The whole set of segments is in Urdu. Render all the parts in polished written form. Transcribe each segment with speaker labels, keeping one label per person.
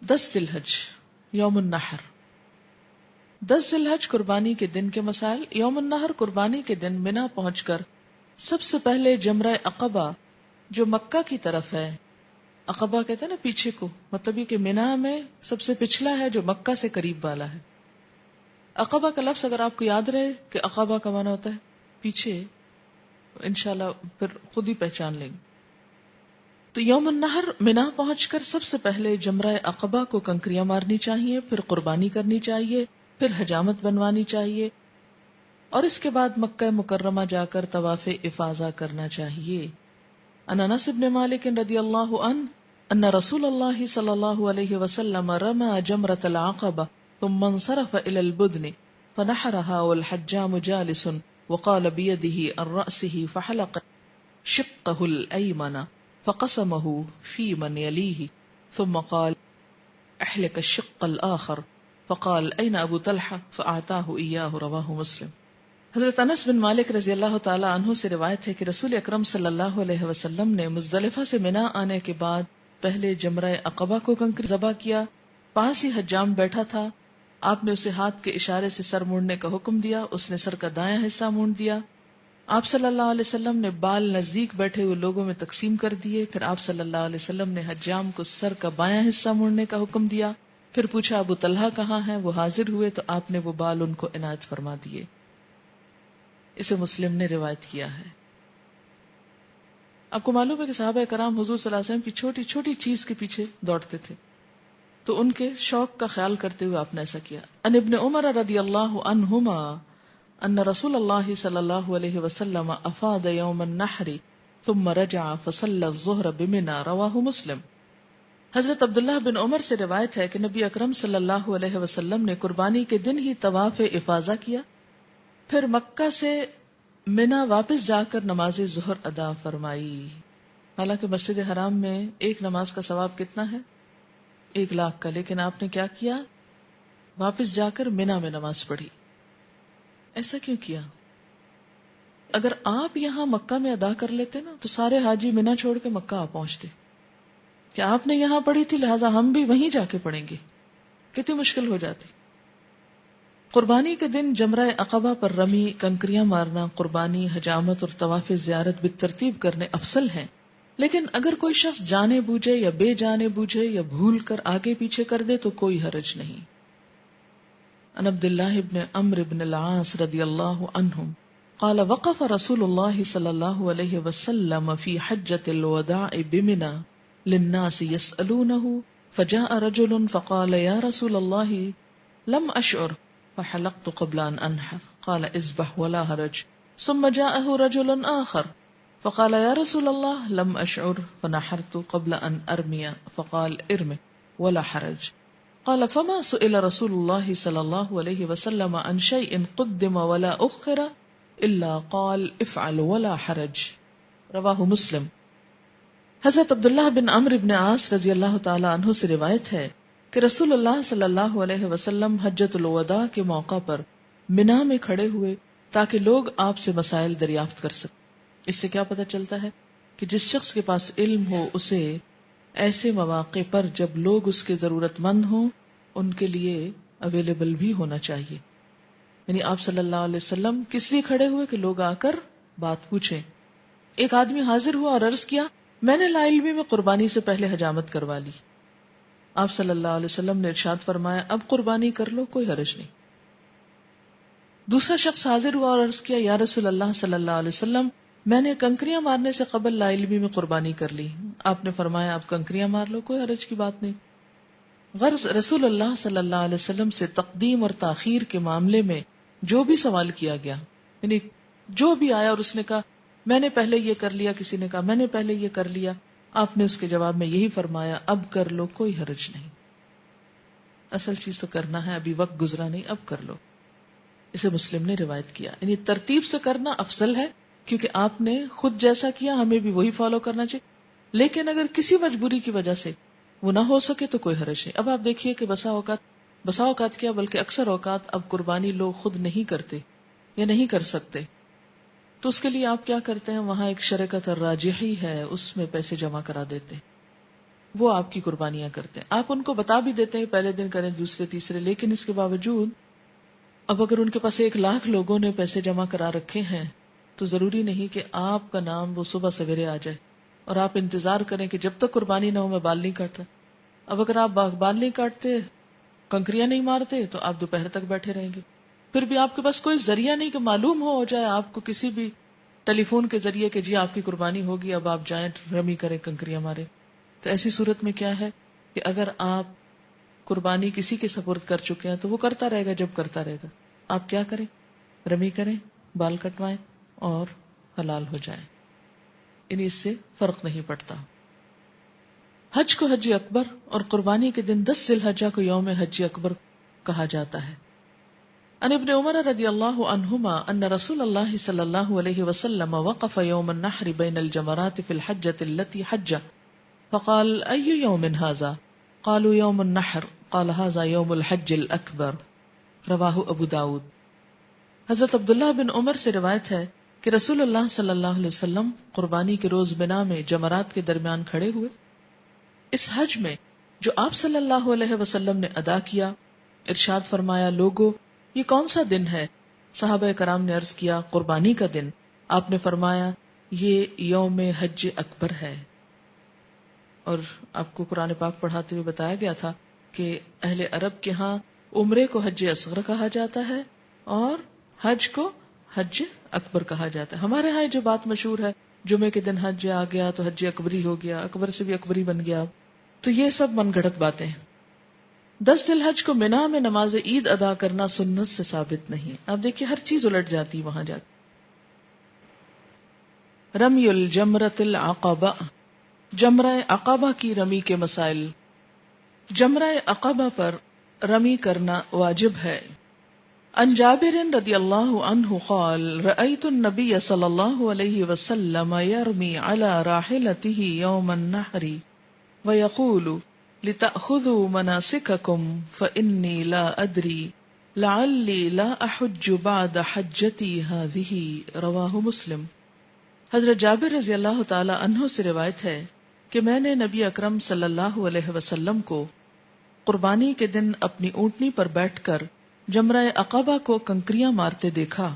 Speaker 1: 10 ذی الحج یوم النحر. 10 ذی الحج قربانی کے دن کے مسائل. یوم النحر قربانی کے دن منا پہنچ کر سب سے پہلے جمرہ عقبہ جو مکہ کی طرف ہے، عقبہ کہتے ہیں نا پیچھے کو، مطلب یہ کہ منا میں سب سے پچھلا ہے جو مکہ سے قریب والا ہے. عقبہ کا لفظ اگر آپ کو یاد رہے کہ عقبہ کا معنی ہوتا ہے پیچھے، انشاءاللہ پھر خود ہی پہچان لیں گے. تو یوم النحر منا پہنچ کر سب سے پہلے جمرہ عقبہ کو کنکریاں مارنی چاہیے، پھر قربانی کرنی چاہیے، پھر حجامت بنوانی چاہیے، اور اس کے بعد مکہ مکرمہ جا کر طواف افاضہ کرنا چاہیے. ان انس بن مالک رضی اللہ عنہ ان رسول اللہ صلی اللہ علیہ وسلم رمى جمرة العقبہ ثم انصرف الى البدن فنحرها والحجام جالس وقال بيده عن رأسه فحلق شقه الأيمن فقسمه في من يليه ثم قال احلق الشق الآخر فقال أين أبو طلحة فأعطاه إياه. رواه مسلم. حضرت انس بن مالک رضی اللہ تعالی عنہ سے روایت ہے کہ رسول اکرم صلی اللہ علیہ وسلم نے مزدلفہ سے منا آنے کے بعد پہلے جمرہ عقبہ کو کنکری ذبح کیا. پاس ہی حجام بیٹھا تھا. آپ نے اسے ہاتھ کے اشارے سے سر موڑنے کا حکم دیا. اس نے سر کا دایاں حصہ موڑ دیا. آپ صلی اللہ علیہ وسلم نے بال نزدیک بیٹھے ہوئے لوگوں میں تقسیم کر دیے. پھر آپ صلی اللہ علیہ وسلم نے حجام کو سر کا بایاں حصہ موڑنے کا حکم دیا. پھر پوچھا ابو طلحہ کہاں ہیں؟ وہ حاضر ہوئے تو آپ نے وہ بال ان کو عنایت فرما دیے. اسے مسلم نے روایت کیا ہے. آپ کو معلوم ہے کہ صحابہ کرام حضور صلی اللہ علیہ وسلم کی چھوٹی چھوٹی چیز کے پیچھے دوڑتے تھے، تو ان کے شوق کا خیال کرتے ہوئے آپ نے ایسا کیا. ان ابن عمر رضی اللہ عنہما ان رسول اللہ صلی اللہ علیہ وسلم افاض یوم النحر ثم رجع فصلى الظہر بمنى. رواہ مسلم. حضرت عبداللہ بن عمر سے روایت ہے کہ نبی اکرم صلی اللہ علیہ وسلم نے قربانی کے دن ہی طواف افاضہ کیا، پھر مکہ سے منا واپس جا کر نماز ظہر ادا فرمائی. حالانکہ مسجد حرام میں ایک نماز کا ثواب کتنا ہے؟ 1,00,000 کا. لیکن آپ نے کیا کیا؟ واپس جا کر منا میں نماز پڑھی. ایسا کیوں کیا؟ اگر آپ یہاں مکہ میں ادا کر لیتے نا تو سارے حاجی منا چھوڑ کے مکہ آ پہنچتے. کہ آپ نے یہاں پڑھی تھی لہٰذا ہم بھی وہیں جا کے پڑھیں گے، کتنی مشکل ہو جاتی. قربانی کے دن جمرہ عقبہ پر رمی، کنکریاں مارنا، قربانی، حجامت اور طواف زیارت بالترتیب کرنے افضل ہیں. لیکن اگر کوئی شخص جانے بوجھے یا بے جانے بوجھے یا بھول کر آگے پیچھے کر دے تو کوئی حرج نہیں. عن عبداللہ بن عمرو بن العاص رضی اللہ عنہم قال وقف رسول اللہ صلی اللہ علیہ وسلم فی حجۃ الوداع بمنى للناس يسألونه فجاء رجل فقال یا رسول اللہ لم اشعر فحلقت قبل ان انحر قال اذبح ولا حرج. ثم جاءه رجل آخر فقال یا رسول اللہ لم اشعر فنحرت قبل ان ارمی فقال ارم ولا حرج. قال فما سئل رسول اللہ صلی اللہ علیہ وسلم عن شيء قدم ولا اخر الا قال افعل ولا حرج. رواہ مسلم. حضرت عبداللہ بن عمرو بن عاص رضی اللہ تعالی عنہ سے روایت ہے کہ رسول اللہ صلی اللہ علیہ وسلم حجۃ الوداع کے موقع پر منا میں کھڑے ہوئے تاکہ لوگ آپ سے مسائل دریافت کر سکیں. اس سے کیا پتہ چلتا ہے کہ جس شخص کے پاس علم ہو اسے ایسے مواقع پر جب لوگ اس کے ضرورت مند ہوں ان کے لیے اویلیبل بھی ہونا چاہیے. یعنی آپ صلی اللہ علیہ وسلم کس لیے کھڑے ہوئے کہ لوگ آ کر بات پوچھیں. ایک آدمی حاضر ہوا اور عرض کیا میں نے لا علمی میں قربانی سے پہلے حجامت کروا لی. آپ صلی اللہ علیہ وسلم نے ارشاد فرمایا اب قربانی کر لو، کوئی حرج نہیں. دوسرا شخص حاضر ہوا اور عرض کیا یا رسول اللہ صلی اللہ علیہ وسلم میں نے کنکریاں مارنے سے قبل لا علمی میں قربانی کر لی. آپ نے فرمایا اب کنکریاں مار لو، کوئی حرج کی بات نہیں. غرض رسول اللہ صلی اللہ علیہ وسلم سے تقدیم اور تاخیر کے معاملے میں جو بھی سوال کیا گیا، یعنی جو بھی آیا اور اس نے کہا میں نے پہلے یہ کر لیا، کسی نے کہا میں نے پہلے یہ کر لیا، آپ نے اس کے جواب میں یہی فرمایا اب کر لو، کوئی حرج نہیں. اصل چیز تو کرنا ہے، ابھی وقت گزرا نہیں، اب کر لو. اسے مسلم نے روایت کیا. یعنی ترتیب سے کرنا افضل ہے کیونکہ آپ نے خود جیسا کیا ہمیں بھی وہی فالو کرنا چاہیے. لیکن اگر کسی مجبوری کی وجہ سے وہ نہ ہو سکے تو کوئی حرج نہیں. اب آپ دیکھیے کہ بسا اوقات کیا بلکہ اکثر اوقات اب قربانی لوگ خود نہیں کرتے یا نہیں کر سکتے، تو اس کے لیے آپ کیا کرتے ہیں، وہاں ایک شرکت الراجحی ہے، اس میں پیسے جمع کرا دیتے ہیں. وہ آپ کی قربانیاں کرتے ہیں. آپ ان کو بتا بھی دیتے ہیں پہلے دن کریں, دوسرے تیسرے, لیکن اس کے باوجود اب اگر ان کے پاس 1,00,000 لوگوں نے پیسے جمع کرا رکھے ہیں تو ضروری نہیں کہ آپ کا نام وہ صبح سویرے آ جائے اور آپ انتظار کریں کہ جب تک قربانی نہ ہو میں بال نہیں کاٹتا. اب اگر آپ بال نہیں کاٹتے, کنکریاں نہیں مارتے, تو آپ دوپہر تک بیٹھے رہیں گے. پھر بھی آپ کے پاس کوئی ذریعہ نہیں کہ معلوم ہو جائے آپ کو کسی بھی ٹیلی فون کے ذریعے کہ جی آپ کی قربانی ہوگی, اب آپ جائیں رمی کریں, کنکریاں مارے. تو ایسی صورت میں کیا ہے کہ اگر آپ قربانی کسی کے سپرد کر چکے ہیں تو وہ کرتا رہے گا جب کرتا رہے گا. آپ کیا کریں, رمی کریں, بال کٹوائیں اور حلال ہو جائیں. یعنی اس سے فرق نہیں پڑتا. حج کو حج اکبر اور قربانی کے دن 10 ذی الحجہ کو یوم حج اکبر کہا جاتا ہے. عن ابن عمر رضی اللہ عنہما ان رسول اللہ صلی اللہ علیہ وسلم وقف یوم النحر بین الجمرات فی الحجۃ التي حج فقال ای یوم ھذا قالوا یوم النحر قال ھذا یوم الحج الاکبر. رواہ ابو داؤد. حضرت عبداللہ بن عمر سے روایت ہے کہ رسول اللہ صلی اللہ علیہ وسلم قربانی کے روز منا میں جمرات کے درمیان کھڑے ہوئے. اس حج میں جو آپ صلی اللہ علیہ وسلم نے ادا کیا, ارشاد فرمایا, لوگو یہ کون سا دن ہے؟ صحابہ کرام نے عرض کیا, قربانی کا دن. آپ نے فرمایا یہ یوم حج اکبر ہے. اور آپ کو قرآن پاک پڑھاتے ہوئے بتایا گیا تھا کہ اہل عرب کے ہاں عمرے کو حج اصغر کہا جاتا ہے اور حج کو حج اکبر کہا جاتا ہے. ہمارے ہاں جو بات مشہور ہے جمعے کے دن حج آ گیا تو حج اکبری ہو گیا, اکبر سے بھی اکبری بن گیا, تو یہ سب من گھڑت باتیں ہیں. 10 ذی الحج کو منا میں نماز عید ادا کرنا سنت سے ثابت نہیں. اب دیکھیے ہر چیز الٹ جاتی وہاں جاتی. رمی الجمرۃ العقبہ, جمرہ عقبہ کی رمی کے مسائل. جمرہ عقبہ پر رمی کرنا واجب ہے. عن جابر رضی اللہ عنہ قال رأیت النبی صلی اللہ علیہ وسلم یرمی علی راحلته یوم النحر ویقول لتأخذوا مناسککم فإنی لا ادری لعلی لا احج بعد حجتی هذه. رواہ مسلم. حضرت جابر رضی اللہ تعالی عنہ سے روایت ہے کہ میں نے نبی اکرم صلی اللہ علیہ وسلم کو قربانی کے دن اپنی اونٹنی پر بیٹھ کر جمرہ عقبہ کو کنکریاں مارتے دیکھا.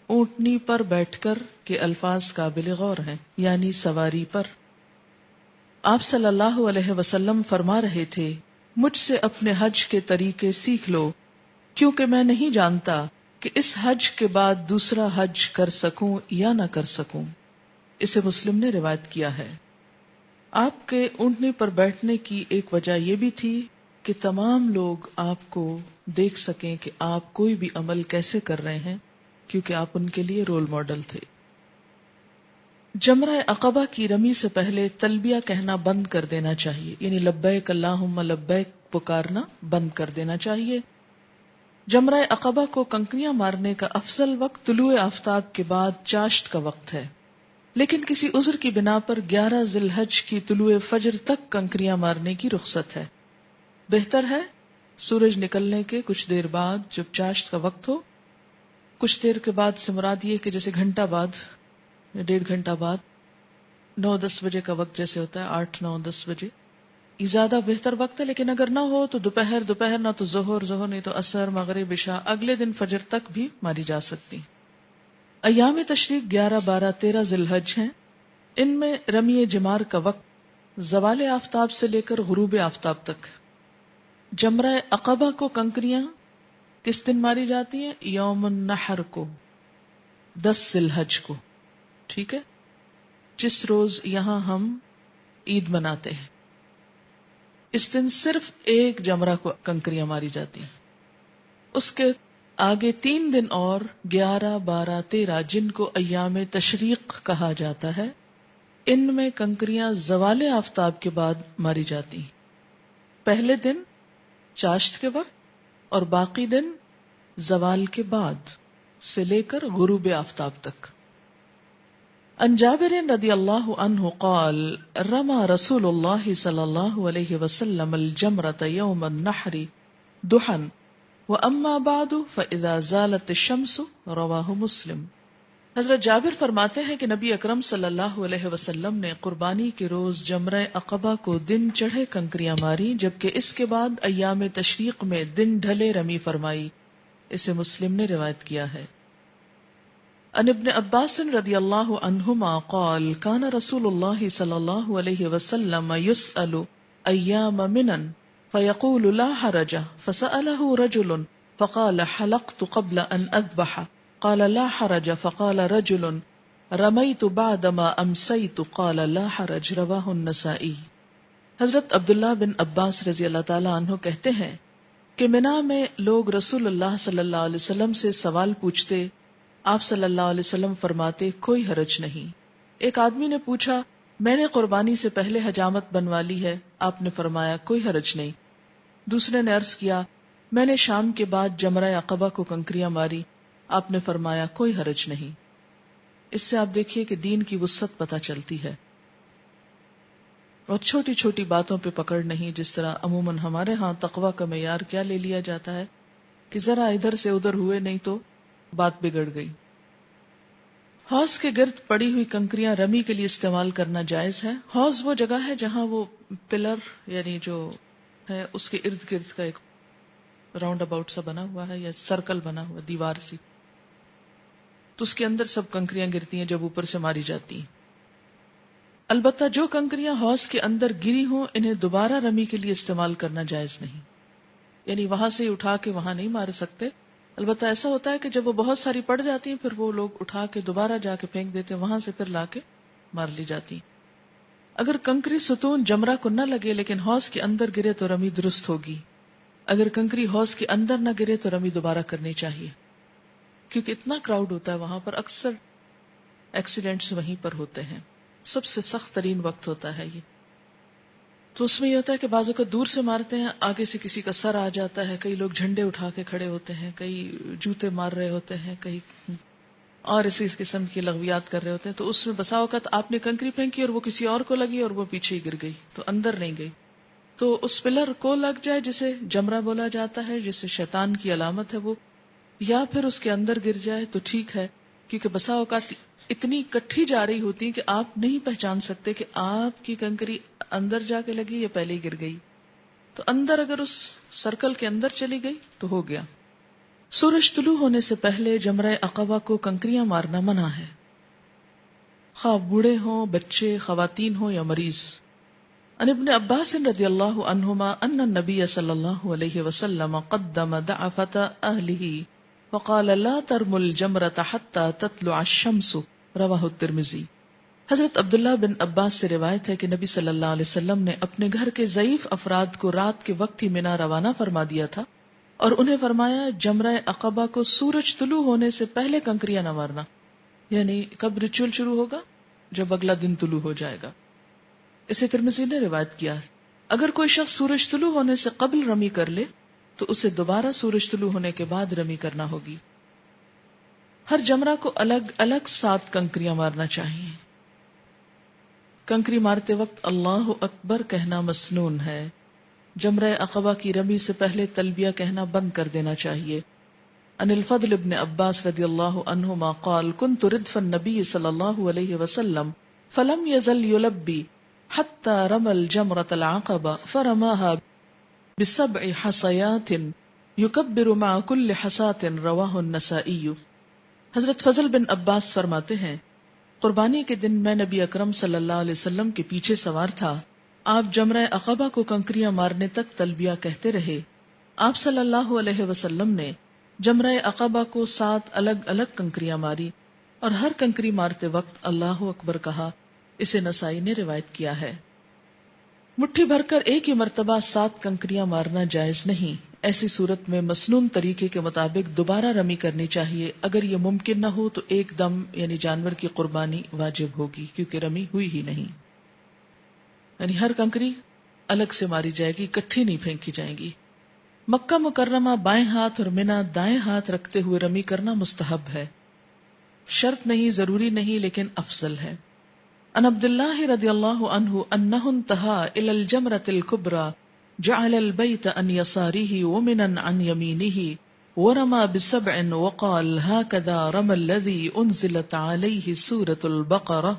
Speaker 1: اونٹنی پر بیٹھ کر کے الفاظ قابل غور ہیں, یعنی سواری پر. آپ صلی اللہ علیہ وسلم فرما رہے تھے, مجھ سے اپنے حج کے طریقے سیکھ لو, کیونکہ میں نہیں جانتا کہ اس حج کے بعد دوسرا حج کر سکوں یا نہ کر سکوں. اسے مسلم نے روایت کیا ہے. آپ کے اونٹنی پر بیٹھنے کی ایک وجہ یہ بھی تھی کہ تمام لوگ آپ کو دیکھ سکیں کہ آپ کوئی بھی عمل کیسے کر رہے ہیں, کیونکہ آپ ان کے لیے رول ماڈل تھے. جمرہ عقبہ کی رمی سے پہلے تلبیہ کہنا بند کر دینا چاہیے, یعنی لبیک اللہم لبیک پکارنا بند کر دینا چاہیے. جمرہ عقبہ کو کنکریاں مارنے کا افضل وقت طلوع آفتاب کے بعد چاشت کا وقت ہے, لیکن کسی عذر کی بنا پر 11 ذی الحج کی طلوع فجر تک کنکریاں مارنے کی رخصت ہے. بہتر ہے سورج نکلنے کے کچھ دیر بعد جب چاشت کا وقت ہو. کچھ دیر کے بعد سے مراد یہ کہ جیسے گھنٹہ بعد, 1.5 گھنٹہ بعد, 9-10 بجے کا وقت جیسے ہوتا ہے, 8-9-10 بجے, یہ زیادہ بہتر وقت ہے. لیکن اگر نہ ہو تو دوپہر نہ تو ظہر نہیں تو عصر, مغرب, عشاء, اگلے دن فجر تک بھی ماری جا سکتی. ایام تشریق 11, 12, 13 ذی الحج ہیں. ان میں رمی جمار کا وقت زوال آفتاب سے لے کر غروب آفتاب تک. جمرہ عقبہ کو کنکریاں کس دن ماری جاتی ہیں؟ یوم النحر کو, 10 ذی الحج کو. ٹھیک ہے, جس روز یہاں ہم عید مناتے ہیں اس دن صرف ایک جمرہ کو کنکریاں ماری جاتی ہیں. اس کے آگے 3 دن اور 11, 12, 13 جن کو ایام تشریق کہا جاتا ہے, ان میں کنکریاں زوال آفتاب کے بعد ماری جاتی ہیں. پہلے دن چاشت کے وقت اور باقی دن زوال کے بعد سے لے کر غروب آفتاب تک. عن جابر رضی اللہ عنہ قال رمى رسول اللہ صلی اللہ علیہ وسلم الجمرۃ یوم النحر ضحى واما بعد فاذا زالت الشمس. رواہ مسلم. حضرت جابر فرماتے ہیں کہ نبی اکرم صلی اللہ علیہ وسلم نے قربانی کے روز جمرہ عقبہ کو دن چڑھے کنکریاں ماری، جبکہ اس کے بعد ایام تشریق میں دن ڈھلے رمی فرمائی. اسے مسلم نے روایت کیا ہے. عن ابن عباس رضی اللہ عنہما قال کان رسول اللہ صلی اللہ علیہ وسلم يسأل ایام منن فیقول لا حرج فسأله رجل فقال حلقت قبل ان اذبح قال لا حرج فقال رجل رمیت بعدما امسیت قال لا حرج رواہ النسائی. حضرت عبداللہ بن عباس رضی اللہ تعالی عنہ کہتے ہیں کہ منا میں لوگ رسول اللہ صلی اللہ علیہ وسلم سے سوال پوچھتے. آپ صلی اللہ علیہ وسلم فرماتے کوئی حرج نہیں. ایک آدمی نے پوچھا میں نے قربانی سے پہلے حجامت بنوا لی ہے، آپ نے فرمایا کوئی حرج نہیں. دوسرے نے عرض کیا میں نے شام کے بعد جمرہ عقبہ کو کنکریاں ماری، آپ نے فرمایا کوئی حرج نہیں. اس سے آپ دیکھیے کہ دین کی وسعت پتہ چلتی ہے اور چھوٹی چھوٹی باتوں پہ پکڑ نہیں. جس طرح عموماً ہمارے ہاں تقویٰ کا معیار کیا لے لیا جاتا ہے کہ ذرا ادھر سے ادھر ہوئے نہیں تو بات بگڑ گئی. حوض کے گرد پڑی ہوئی کنکریاں رمی کے لیے استعمال کرنا جائز ہے. حوض وہ جگہ ہے جہاں وہ پلر یعنی جو ہے اس کے ارد گرد کا ایک راؤنڈ اباؤٹ سا بنا ہوا ہے یا سرکل بنا ہوا دیوار سی، تو اس کے اندر سب کنکریاں گرتی ہیں جب اوپر سے ماری جاتی ہیں. البتہ جو کنکریاں حوض کے اندر گری ہوں انہیں دوبارہ رمی کے لیے استعمال کرنا جائز نہیں، یعنی وہاں سے اٹھا کے وہاں نہیں مار سکتے. البتہ ایسا ہوتا ہے کہ جب وہ بہت ساری پڑ جاتی ہیں پھر وہ لوگ اٹھا کے دوبارہ جا کے پھینک دیتے ہیں، وہاں سے پھر لا کے مار لی جاتی. اگر کنکری ستون جمرہ کو نہ لگے لیکن حوض کے اندر گرے تو رمی درست ہوگی. اگر کنکری حوض کے اندر نہ گرے تو رمی دوبارہ کرنی چاہیے، کیونکہ اتنا کراؤڈ ہوتا ہے وہاں پر، اکثر ایکسیڈنٹس وہیں پر ہوتے ہیں. سب سے سخت ترین وقت ہوتا ہے یہ. تو اس میں یہ ہوتا ہے کہ بعضوں کو دور سے مارتے ہیں، آگے سے کسی کا سر آ جاتا ہے، کئی لوگ جھنڈے اٹھا کے کھڑے ہوتے ہیں، کئی جوتے مار رہے ہوتے ہیں، کئی اور اسی قسم کی لغویات کر رہے ہوتے ہیں. تو اس میں بسا اوقات آپ نے کنکری پھینکی اور وہ کسی اور کو لگی اور وہ پیچھے ہی گر گئی، تو اندر نہیں گئی. تو اس پلر کو لگ جائے جسے جمرہ بولا جاتا ہے، جسے شیطان کی علامت ہے وہ، یا پھر اس کے اندر گر جائے تو ٹھیک ہے، کیونکہ بسا اوقات اتنی کٹھی جا رہی ہوتی کہ آپ نہیں پہچان سکتے کہ آپ کی کنکری اندر جا کے لگی یا پہلے ہی گر گئی. تو اندر اگر اس سرکل کے اندر چلی گئی تو ہو گیا. سورج طلوع ہونے سے پہلے جمرہ عقبہ کو کنکریاں مارنا منع ہے، خواہ بوڑھے ہوں، بچے، خواتین ہوں یا مریض. عن ابن عباس رضی اللہ عنہما ان النبی صلی اللہ علیہ وسلم قدم دعفت اہلہ وقال لا ترموا الجمرۃ حتى تطلع الشمس، رواہ الترمذی. حضرت عبداللہ بن عباس سے روایت ہے کہ نبی صلی اللہ علیہ وسلم نے اپنے گھر کے ضعیف افراد کو رات کے وقت ہی منا روانہ فرما دیا تھا اور انہیں فرمایا جمرہ عقبہ کو سورج طلوع ہونے سے پہلے کنکریاں نہ مارنا. یعنی کب ریچول شروع ہوگا؟ جب اگلا دن طلوع ہو جائے گا. اسے ترمذی نے روایت کیا. اگر کوئی شخص سورج طلوع ہونے سے قبل رمی کر لے تو اسے دوبارہ سورج طلوع ہونے کے بعد رمی کرنا ہوگی. ہر جمرہ کو الگ الگ 7 کنکریاں مارنا چاہیے. کنکری مارتے وقت اللہ اکبر کہنا مسنون ہے. جمرہ عقبہ کی رمی سے پہلے تلبیہ کہنا بند کر دینا چاہیے. عن الفضل بن عباس رضی اللہ عنہما قال كنت ردف النبی صلی اللہ علیہ وسلم فلم يزل يلبي حتى رمى الجمرة العقبة فرماها ب7 حصيات يكبر مع كل حصاة، رواه النسائی. حضرت فضل بن عباس فرماتے ہیں قربانی کے دن میں نبی اکرم صلی اللہ علیہ وسلم کے پیچھے سوار تھا. آپ جمرہ عقبہ کو کنکریاں مارنے تک تلبیہ کہتے رہے. آپ صلی اللہ علیہ وسلم نے جمرہ عقبہ کو 7 الگ الگ کنکریاں ماری اور ہر کنکری مارتے وقت اللہ اکبر کہا. اسے نسائی نے روایت کیا ہے. مٹھی بھر کر ایک ہی مرتبہ 7 کنکریاں مارنا جائز نہیں. ایسی صورت میں مسنون طریقے کے مطابق دوبارہ رمی کرنی چاہیے. اگر یہ ممکن نہ ہو تو ایک دم یعنی جانور کی قربانی واجب ہوگی کیونکہ رمی ہوئی ہی نہیں. یعنی ہر کنکری الگ سے ماری جائے گی، اکٹھی نہیں پھینکی جائیں گی. مکہ مکرمہ بائیں ہاتھ اور منا دائیں ہاتھ رکھتے ہوئے رمی کرنا مستحب ہے، شرط نہیں، ضروری نہیں، لیکن افضل ہے. ان عبداللہ رضی اللہ عنہ انہ انتہا الی الجمرۃ الکبریٰ جعل البیت عن یسارہ ومنا عن یمینہ ورمى بسبع وقال هكذا رمى الذي انزلت عليه سورة البقرة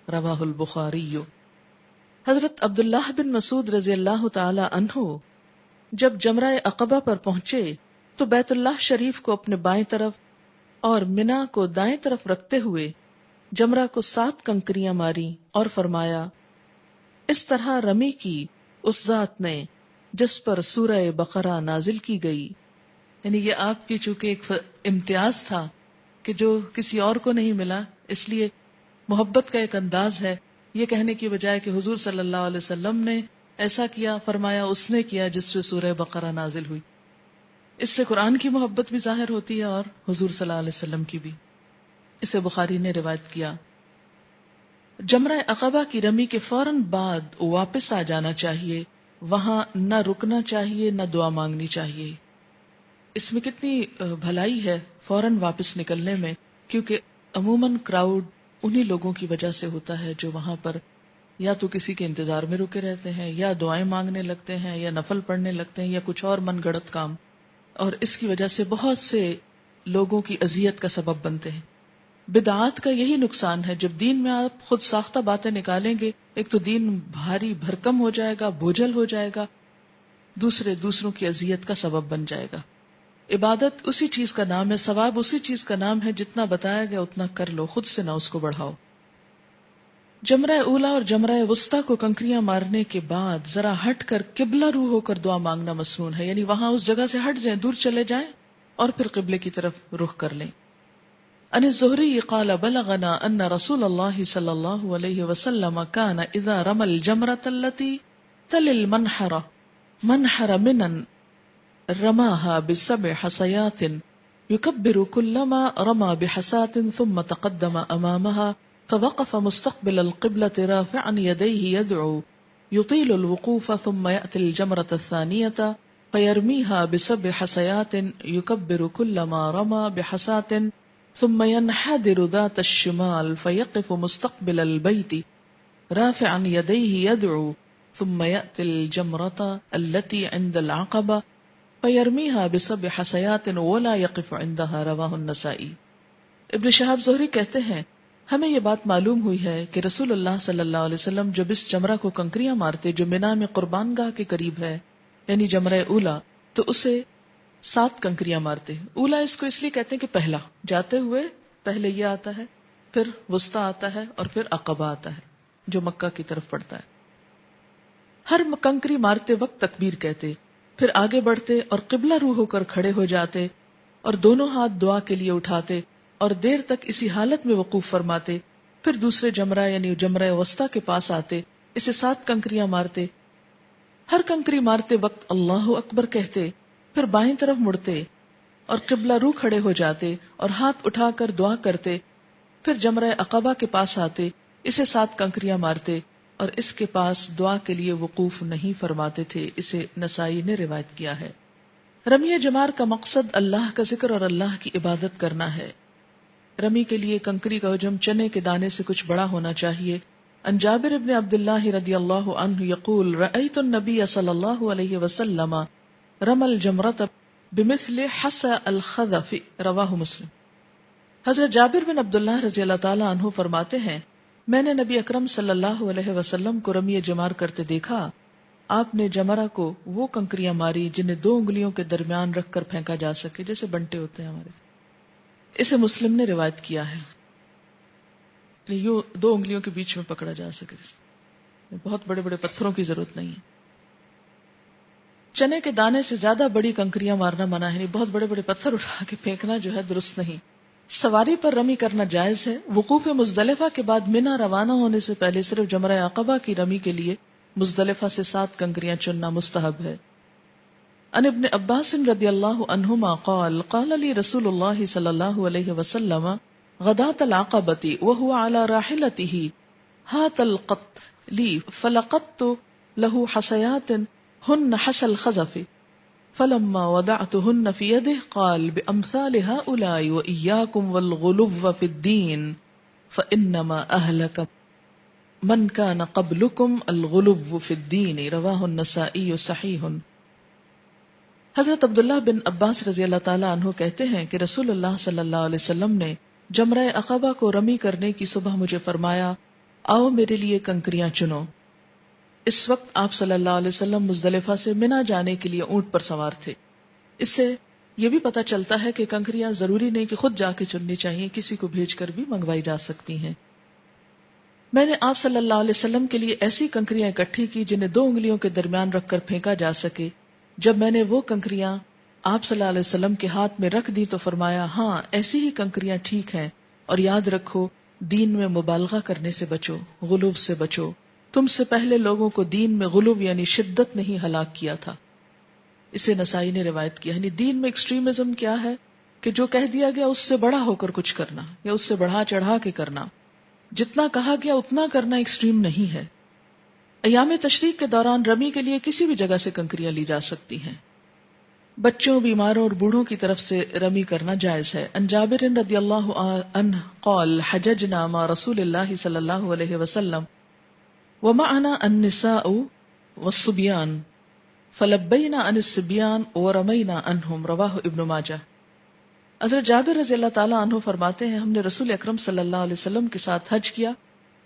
Speaker 1: رواہ البخاری۔ حضرت عبداللہ بن مسعود رضی اللہ تعالی عنہ جب جمرہ عقبہ پر پہنچے تو بیت اللہ شریف کو اپنے بائیں طرف اور منا کو دائیں طرف رکھتے ہوئے جمرہ کو 7 کنکریاں ماری اور فرمایا اس طرح رمی کی اس ذات نے جس پر سورہ بقرہ نازل کی گئی۔ یعنی یہ آپ کی چونکہ ایک امتیاز تھا کہ جو کسی اور کو نہیں ملا، اس لیے محبت کا ایک انداز ہے یہ کہنے کی بجائے کہ حضور صلی اللہ علیہ وسلم نے ایسا کیا، فرمایا اس نے کیا جس سے سورہ بقرہ نازل ہوئی۔ اس سے قرآن کی محبت بھی ظاہر ہوتی ہے اور حضور صلی اللہ علیہ وسلم کی بھی۔ اسے بخاری نے روایت کیا۔ جمرہ عقبہ کی رمی کے فوراً بعد واپس آ جانا چاہیے، وہاں نہ رکنا چاہیے نہ دعا مانگنی چاہیے۔ اس میں کتنی بھلائی ہے فوراً واپس نکلنے میں، کیونکہ عموماً کراؤڈ انہی لوگوں کی وجہ سے ہوتا ہے جو وہاں پر یا تو کسی کے انتظار میں رکے رہتے ہیں، یا دعائیں مانگنے لگتے ہیں، یا نفل پڑھنے لگتے ہیں، یا کچھ اور من گڑت کام، اور اس کی وجہ سے بہت سے لوگوں کی اذیت کا سبب بنتے ہیں۔ بدعات کا یہی نقصان ہے، جب دین میں آپ خود ساختہ باتیں نکالیں گے، ایک تو دین بھاری بھرکم ہو جائے گا، بوجھل ہو جائے گا، دوسروں کی اذیت کا سبب بن جائے گا۔ عبادت اسی چیز کا نام ہے، ثواب اسی چیز کا نام ہے، جتنا بتایا گیا اتنا کر لو، خود سے نہ اس کو بڑھاؤ۔ جمرہ اولا اور جمرہ وسطیٰ کو کنکریاں مارنے کے بعد ذرا ہٹ کر قبلہ رو ہو کر دعا مانگنا مسنون ہے، یعنی وہاں اس جگہ سے ہٹ جائیں، دور چلے جائیں اور پھر قبلے کی طرف رخ کر لیں۔ عن الزہری قال بلغنا ان رسول اللہ صلی اللہ علیہ وسلم كان اذا رمى الجمرة التي تل المنحر منحر منن رماها ب7 حصيات يكبر كلما رمى بحصاة ثم تقدم امامها فوقف مستقبل القبلة رافعا يديه يدعو يطيل الوقوف ثم يأتي الجمرة الثانية فيرميها ب7 حصيات يكبر كلما رمى بحصاة ثم ينحدر ذات الشمال فيقف مستقبل البيت رافعا يديه يدعو ثم يأتي الجمرة التي عند العقبة فيرميها ب7 حصيات ولا يقف عندها رواہ النسائی۔ ابن شہاب زہری کہتے ہیں ہمیں یہ بات معلوم ہوئی ہے کہ رسول اللہ صلی اللہ علیہ وسلم جب اس جمرہ کو کنکریاں مارتے جو منا میں قربان گاہ کے قریب ہے، یعنی جمرہ اولا، تو اسے 7 کنکریاں مارتے۔ اولا اس کو اس لیے کہتے ہیں کہ پہلا، جاتے ہوئے پہلے یہ آتا ہے، پھر وسطیٰ آتا ہے اور پھر عقبہ آتا ہے جو مکہ کی طرف پڑتا ہے۔ ہر کنکری مارتے وقت تکبیر کہتے، پھر آگے بڑھتے اور قبلہ رو ہو کر کھڑے ہو جاتے اور دونوں ہاتھ دعا کے لیے اٹھاتے اور دیر تک اسی حالت میں وقوف فرماتے، پھر دوسرے جمرہ یعنی جمرہ وسطیٰ کے پاس آتے، اسے 7 کنکریاں مارتے۔ ہر کنکری مارتے وقت اللہ اکبر کہتے، پھر بائیں طرف مڑتے اور قبلہ رو کھڑے ہو جاتے اور ہاتھ اٹھا کر دعا کرتے، پھر جمرہ عقبہ کے پاس آتے، اسے 7 کنکریاں مارتے اور اس کے پاس دعا کے لیے وقوف نہیں فرماتے تھے۔ اسے نسائی نے روایت کیا ہے۔ رمی جمار کا مقصد اللہ کا ذکر اور اللہ کی عبادت کرنا ہے۔ رمی کے لیے کنکری کا حجم چنے کے دانے سے کچھ بڑا ہونا چاہیے۔ ان جابر ابن عبداللہ رضی اللہ عنہ یقول رأیت النبی صلی اللہ علیہ وسلم رمى الجمرة بمثل حصى الخذف رواہ مسلم۔ حضرت جابر بن عبداللہ رضی اللہ تعالی عنہ فرماتے ہیں میں نے نبی اکرم صلی اللہ علیہ وسلم کو رمی جمار کرتے دیکھا، آپ نے جمرہ کو وہ کنکریاں ماری جنہیں 2 انگلیوں کے درمیان رکھ کر پھینکا جا سکے، جیسے بنٹے ہوتے ہیں ہمارے۔ اسے مسلم نے روایت کیا ہے، یوں 2 انگلیوں کے بیچ میں پکڑا جا سکے، بہت بڑے بڑے پتھروں کی ضرورت نہیں ہے۔ چنے کے دانے سے زیادہ بڑی کنکریاں مارنا منع ہے، بہت بڑے بڑے پتھر اٹھا کے پھینکنا جو ہے درست نہیں۔ سواری پر رمی کرنا جائز ہے۔ وقوف مزدلفہ کے بعد منا روانہ ہونے سے پہلے صرف جمرہ عقبہ کی رمی کے لیے مزدلفہ سے 7 کنکریاں چننا مستحب ہے۔ ان ابن عباس رضی اللہ عنہما قال قال لی رسول اللہ صلی اللہ علیہ وسلم غداة العقبة وهو على راحلته هات القط لی فلقطت له حصيات هن حصى الخزف فلما وضعتهن في يده قال بأمثال هؤلاء وإياكم والغلو في الدين فإنما أهلك من كان قبلكم الغلو في الدين رواہ النسائی صحیح۔ حضرت عبداللہ بن عباس رضی اللہ تعالیٰ عنہ کہتے ہیں کہ رسول اللہ صلی اللہ علیہ وسلم نے جمرہ عقبہ کو رمی کرنے کی صبح مجھے فرمایا، آؤ میرے لیے کنکریاں چنو۔ اس وقت آپ صلی اللہ علیہ وسلم مزدلفہ سے منا جانے کے لیے اونٹ پر سوار تھے۔ اس سے یہ بھی پتہ چلتا ہے کہ کنکریاں ضروری نہیں کہ خود جا کے چننی چاہیے، کسی کو بھیج کر بھی منگوائی جا سکتی ہیں۔ میں نے آپ صلی اللہ علیہ وسلم کے لیے ایسی کنکریاں اکٹھی کی جنہیں 2 انگلیوں کے درمیان رکھ کر پھینکا جا سکے۔ جب میں نے وہ کنکریاں آپ صلی اللہ علیہ وسلم کے ہاتھ میں رکھ دی تو فرمایا، ہاں ایسی ہی کنکریاں ٹھیک ہیں، اور یاد رکھو دین میں مبالغہ کرنے سے بچو، غلو سے بچو۔ تم سے پہلے لوگوں کو دین میں غلو یعنی شدت نہیں ہلاک کیا تھا۔ اسے نسائی نے روایت کیا۔ یعنی دین میں ایکسٹریمزم کیا ہے کہ جو کہہ دیا گیا اس سے بڑا ہو کر کچھ کرنا، یا اس سے بڑھا چڑھا کے کرنا۔ جتنا کہا گیا اتنا کرنا ایکسٹریم نہیں ہے۔ ایام تشریق کے دوران رمی کے لیے کسی بھی جگہ سے کنکریاں لی جا سکتی ہیں۔ بچوں، بیماروں اور بوڑھوں کی طرف سے رمی کرنا جائز ہے۔ ان جابر رضی اللہ عنہ قال حججنا مع رسول اللہ صلی اللہ علیہ وسلم ومعنا النساء والصبیان فلبینا عن الصبیان ورمینا عنہم، رواہ ابن ماجہ۔ حضرت جابر رضی اللہ تعالیٰ عنہ فرماتے ہیں، ہم نے رسول اکرم صلی اللہ علیہ وسلم کے ساتھ حج کیا،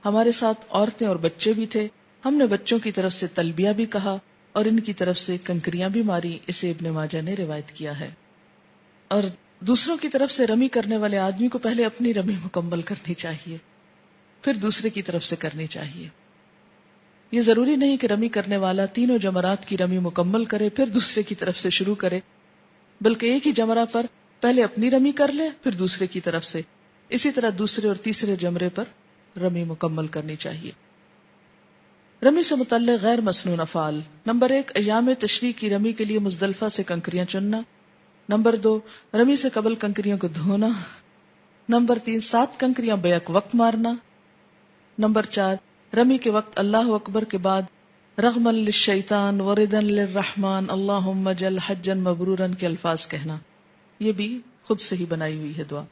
Speaker 1: ہمارے ساتھ عورتیں اور بچے بھی تھے، ہم نے بچوں کی طرف سے تلبیہ بھی کہا اور ان کی طرف سے کنکریاں بھی ماری۔ اسے ابن ماجہ نے روایت کیا ہے۔ اور دوسروں کی طرف سے رمی کرنے والے آدمی کو پہلے اپنی رمی مکمل کرنی چاہیے، پھر دوسرے کی طرف سے کرنی چاہیے۔ یہ ضروری نہیں کہ رمی کرنے والا تینوں جمرات کی رمی مکمل کرے پھر دوسرے کی طرف سے شروع کرے، بلکہ ایک ہی جمرہ پر پہلے اپنی رمی کر لے پھر دوسرے کی طرف سے، اسی طرح دوسرے اور تیسرے جمرے پر رمی مکمل کرنی چاہیے۔ رمی سے متعلق غیر مسنون افعال: نمبر 1، ایام تشریق کی رمی کے لیے مزدلفہ سے کنکریاں چننا۔ نمبر 2، رمی سے قبل کنکریوں کو دھونا۔ نمبر 3، 7 کنکریاں بیک وقت مارنا۔ نمبر 4، رمی کے وقت اللہ اکبر کے بعد رغما للشیطان وردا للرحمن اللہم اجعل حجا مبرورا کے الفاظ کہنا۔ یہ بھی خود سے ہی بنائی ہوئی ہے دعا۔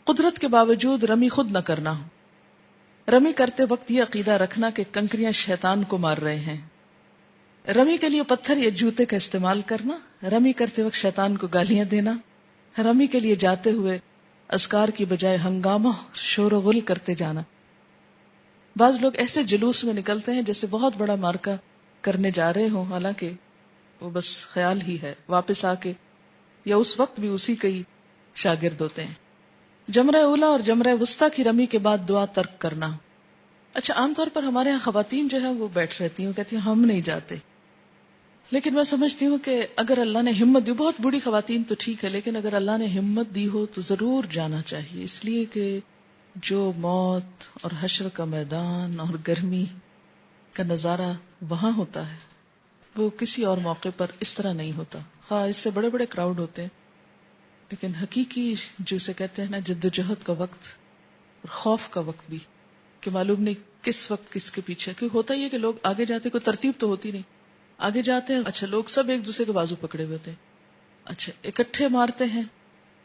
Speaker 1: قدرت کے باوجود رمی خود نہ کرنا۔ رمی کرتے وقت یہ عقیدہ رکھنا کہ کنکریاں شیطان کو مار رہے ہیں۔ رمی کے لیے پتھر یا جوتے کا استعمال کرنا۔ رمی کرتے وقت شیطان کو گالیاں دینا۔ رمی کے لیے جاتے ہوئے اذکار کی بجائے ہنگامہ شور و غل کرتے جانا۔ بعض لوگ ایسے جلوس میں نکلتے ہیں جیسے بہت بڑا مارکا کرنے جا رہے ہوں، حالانکہ وہ بس خیال ہی ہے، واپس آ کے یا اس وقت بھی اسی کے ہی شاگرد ہوتے ہیں۔ جمرہ اولا اور جمرہ وسطیٰ کی رمی کے بعد دعا ترک کرنا۔ اچھا، عام طور پر ہمارے یہاں خواتین جو ہے وہ بیٹھ رہتی ہیں، کہتی ہیں ہم نہیں جاتے، لیکن میں سمجھتی ہوں کہ اگر اللہ نے ہمت دی، بہت بوڑھی خواتین تو ٹھیک ہے، لیکن اگر اللہ نے ہمت دی ہو تو ضرور جانا چاہیے، اس لیے کہ جو موت اور حشر کا میدان اور گرمی کا نظارہ وہاں ہوتا ہے وہ کسی اور موقع پر اس طرح نہیں ہوتا۔ خواہ اس سے بڑے بڑے کراؤڈ ہوتے ہیں، لیکن حقیقی جو اسے کہتے ہیں نا جدوجہد کا وقت اور خوف کا وقت بھی، کہ معلوم نہیں کس وقت کس کے پیچھے، کیونکہ ہوتا ہی ہے کہ لوگ آگے جاتے، کوئی ترتیب تو ہوتی نہیں، آگے جاتے ہیں، اچھا لوگ سب ایک دوسرے کے بازو پکڑے ہوئے ہوتے ہیں، اچھا اکٹھے مارتے ہیں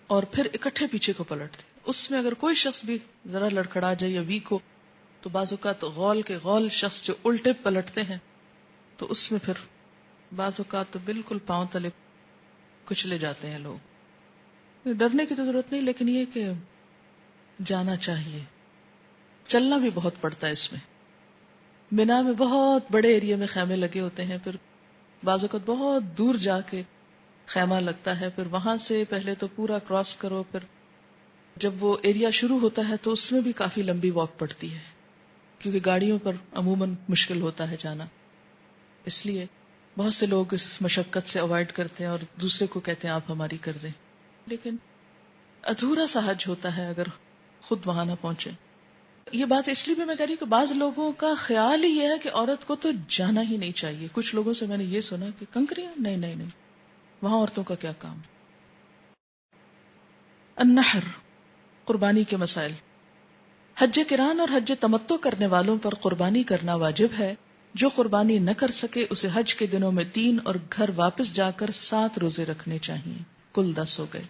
Speaker 1: اور پھر اکٹھے پیچھے کو پلٹتے ہیں۔ اس میں اگر کوئی شخص بھی ذرا لڑکھڑا جائے یا ویک ہو تو بعض اوقات غول کے غول شخص جو الٹے پلٹتے ہیں تو اس میں پھر بعض اوقات تو بالکل پاؤں تلے کچلے جاتے ہیں لوگ۔ ڈرنے کی تو ضرورت نہیں، لیکن یہ کہ جانا چاہیے۔ چلنا بھی بہت پڑتا ہے اس میں۔ مینا میں بہت بڑے ایریا میں خیمے لگے ہوتے ہیں، پھر بعض اوقات بہت دور جا کے خیمہ لگتا ہے، پھر وہاں سے پہلے تو پورا کراس کرو، پھر جب وہ ایریا شروع ہوتا ہے تو اس میں بھی کافی لمبی واک پڑتی ہے، کیونکہ گاڑیوں پر عموماً مشکل ہوتا ہے جانا، اس لیے بہت سے لوگ اس مشقت سے اوائڈ کرتے ہیں اور دوسرے کو کہتے ہیں آپ ہماری کر دیں، لیکن ادھورا سا حج ہوتا ہے اگر خود وہاں نہ پہنچے۔ یہ بات اس لیے بھی میں کہہ رہی ہوں کہ بعض لوگوں کا خیال ہی یہ ہے کہ عورت کو تو جانا ہی نہیں چاہیے۔ کچھ لوگوں سے میں نے یہ سنا کہ کنکریاں نہیں، وہاں عورتوں کا کیا کام۔ النحر، قربانی کے مسائل۔ حج کران اور حج تمتع کرنے والوں پر قربانی کرنا واجب ہے۔ جو قربانی نہ کر سکے اسے حج کے دنوں میں 3 اور گھر واپس جا کر 7 روزے رکھنے چاہیے، کل 10 ہو گئے۔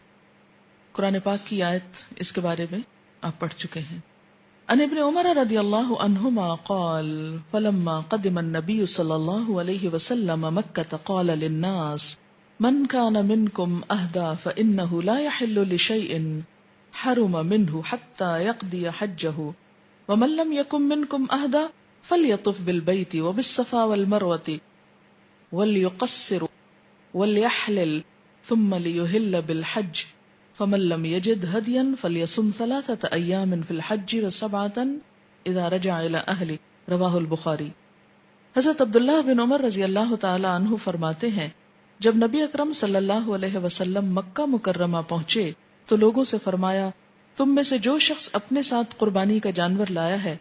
Speaker 1: قرآن پاک کی آیت اس کے بارے میں آپ پڑھ چکے ہیں۔ عن ابن عمر رضی اللہ عنہما قال فلما قدم النبی صلی اللہ علیہ وسلم مکہ قال للناس من كان منكم أهدى فإنه لا يحل لشيء حرم منه حتى يقضي حجه ومن لم يكن منكم أهدى فليطف بالبيت وبالصفا والمروة وليقصر وليحلل ثم ليهل بالحج فمن لم يجد هديا فليصم 3 أيام في الحج و7 إذا رجع إلى أهله رواہ البخاری۔ حضرت عبداللہ بن عمر رضی اللہ تعالی عنہ فرماتے ہیں جب نبی اکرم صلی اللہ علیہ وسلم مکہ مکرمہ پہنچے تو لوگوں سے فرمایا تم میں سے جو شخص اپنے ساتھ قربانی کا جانور لایا ہے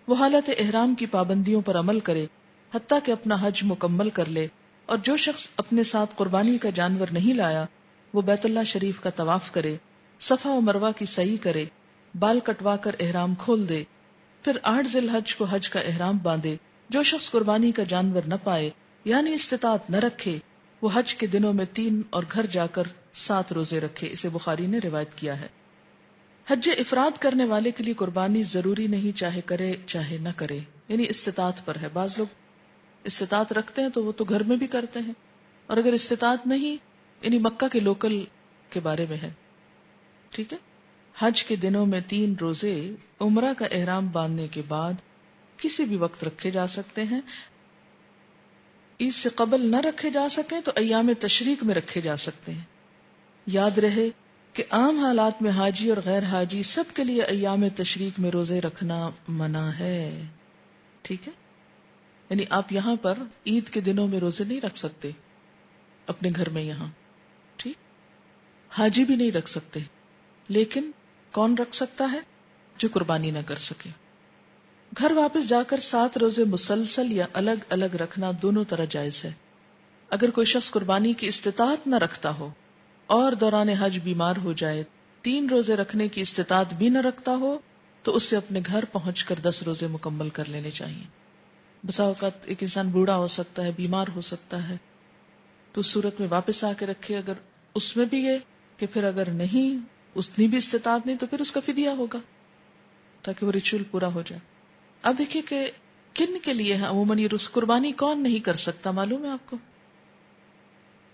Speaker 1: وہ حالت احرام کی پابندیوں پر عمل کرے حتیٰ کہ اپنا حج مکمل کر لے، اور جو شخص اپنے ساتھ قربانی کا جانور نہیں لایا وہ بیت اللہ شریف کا طواف کرے، صفا و مروہ کی سعی کرے، بال کٹوا کر احرام کھول دے، پھر 8 ذی الحج کو حج کا احرام باندھے۔ جو شخص قربانی کا جانور نہ پائے یعنی استطاعت نہ رکھے وہ حج کے دنوں میں 3 اور گھر جا کر 7 روزے رکھے۔ اسے بخاری نے روایت کیا ہے۔ حج افراد کرنے والے کے لیے قربانی ضروری نہیں، چاہے کرے چاہے نہ کرے، یعنی استطاعت پر ہے۔ بعض لوگ استطاعت رکھتے ہیں تو وہ تو گھر میں بھی کرتے ہیں، اور اگر استطاعت نہیں یعنی مکہ کے لوکل کے بارے میں ہے، ٹھیک ہے۔ حج کے دنوں میں 3 روزے عمرہ کا احرام باندھنے کے بعد کسی بھی وقت رکھے جا سکتے ہیں۔ عید سے قبل نہ رکھے جا سکیں تو ایام تشریق میں رکھے جا سکتے ہیں۔ یاد رہے کہ عام حالات میں حاجی اور غیر حاجی سب کے لیے ایام تشریق میں روزے رکھنا منع ہے، ٹھیک ہے۔ یعنی آپ یہاں پر عید کے دنوں میں روزے نہیں رکھ سکتے اپنے گھر میں، یہاں ٹھیک، حاجی بھی نہیں رکھ سکتے، لیکن کون رکھ سکتا ہے؟ جو قربانی نہ کر سکے۔ گھر واپس جا کر 7 روزے مسلسل یا الگ الگ رکھنا دونوں طرح جائز ہے۔ اگر کوئی شخص قربانی کی استطاعت نہ رکھتا ہو اور دوران حج بیمار ہو جائے، 3 روزے رکھنے کی استطاعت بھی نہ رکھتا ہو تو اس سے اپنے گھر پہنچ کر 10 روزے مکمل کر لینے چاہیے۔ بسا اوقات ایک انسان بوڑھا ہو سکتا ہے، بیمار ہو سکتا ہے، تو اس صورت میں واپس آ کے رکھے۔ اگر اس میں بھی یہ کہ پھر اگر نہیں، اتنی بھی استطاعت نہیں، تو پھر اس کا فدیہ ہوگا تاکہ وہ ریچول پورا ہو جائے۔ اب دیکھیے کہ کن کے لیے ہے عموماً یہ قربانی کون نہیں کر سکتا، معلوم ہے آپ کو؟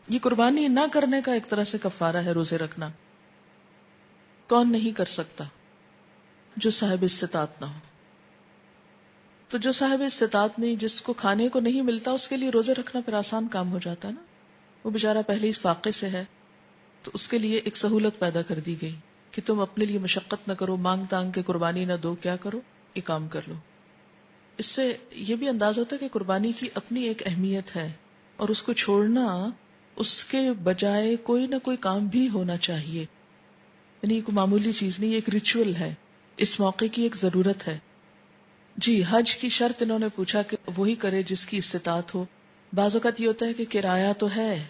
Speaker 1: یہ قربانی نہ کرنے کا ایک طرح سے کفارہ ہے روزے رکھنا۔ کون نہیں کر سکتا؟ جو صاحب استطاعت نہ ہو۔ تو جو صاحب استطاعت نہیں، جس کو کھانے کو نہیں ملتا، اس کے لیے روزے رکھنا پھر آسان کام ہو جاتا ہے نا۔ وہ بیچارہ پہلے اس فاقے سے ہے، تو اس کے لیے ایک سہولت پیدا کر دی گئی کہ تم اپنے لیے مشقت نہ کرو، مانگ تانگ کے قربانی نہ دو، کیا کرو، یہ کام کر لو۔ اس سے یہ بھی انداز ہوتا ہے کہ قربانی کی اپنی ایک اہمیت ہے، اور اس کو چھوڑنا، اس کے بجائے کوئی نہ کوئی کام بھی ہونا چاہیے، یعنی کوئی معمولی چیز نہیں، ایک ریچول ہے، اس موقع کی ایک ضرورت ہے۔ جی، حج کی شرط انہوں نے پوچھا کہ وہی کرے جس کی استطاعت ہو۔ بعض اوقات یہ ہوتا ہے کہ کرایہ تو ہے،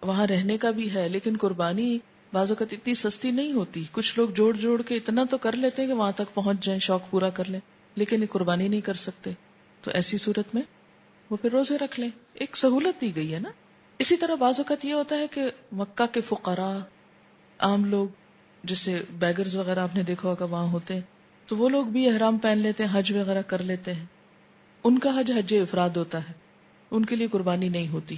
Speaker 1: وہاں رہنے کا بھی ہے، لیکن قربانی بعض اوقات اتنی سستی نہیں ہوتی۔ کچھ لوگ جوڑ جوڑ کے اتنا تو کر لیتے ہیں کہ وہاں تک پہنچ جائیں، شوق پورا کر لیں، لیکن یہ قربانی نہیں کر سکتے، تو ایسی صورت میں وہ پھر روزے رکھ لیں۔ ایک سہولت دی گئی ہے نا۔ اسی طرح بعض اوقات یہ ہوتا ہے کہ مکہ کے فقراء، عام لوگ جیسے بیگرز وغیرہ آپ نے دیکھا ہوگا وہاں ہوتے ہیں، تو وہ لوگ بھی احرام پہن لیتے ہیں، حج وغیرہ کر لیتے ہیں، ان کا حج حج افراد ہوتا ہے، ان کے لیے قربانی نہیں ہوتی۔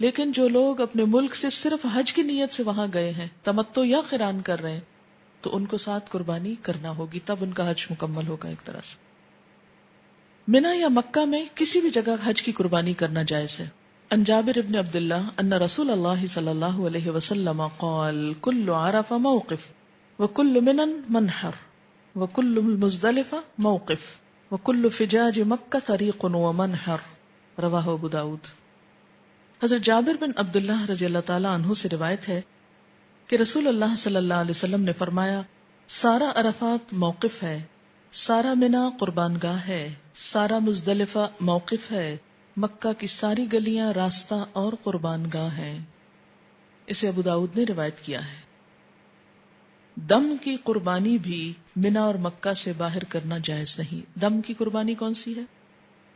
Speaker 1: لیکن جو لوگ اپنے ملک سے صرف حج کی نیت سے وہاں گئے ہیں، تمتع یا قران کر رہے ہیں، تو ان کو ساتھ قربانی کرنا ہوگی، تب ان کا حج مکمل ہوگا ایک طرح سے۔ منی یا مکہ میں کسی بھی جگہ حج کی قربانی کرنا جائز ہے۔ عن جابر بن عبداللہ ان رسول اللہ صلی اللہ علیہ وسلم قال کل عرفہ موقف وکل منن منحر وکل مزدلفہ موقف وکل فجاج مکہ طریق ومنحر، رواہ ابو داود۔ حضرت جابر بن عبداللہ رضی اللہ تعالی عنہ سے روایت ہے کہ رسول اللہ صلی اللہ علیہ وسلم نے فرمایا، سارا عرفات موقف ہے، سارا منی قربان گاہ ہے، سارا مزدلفہ موقف ہے، مکہ کی ساری گلیاں راستہ اور قربان گاہ ہیں۔ اسے ابو داؤد نے روایت کیا ہے۔ دم کی قربانی بھی منی اور مکہ سے باہر کرنا جائز نہیں۔ دم کی قربانی کون سی ہے؟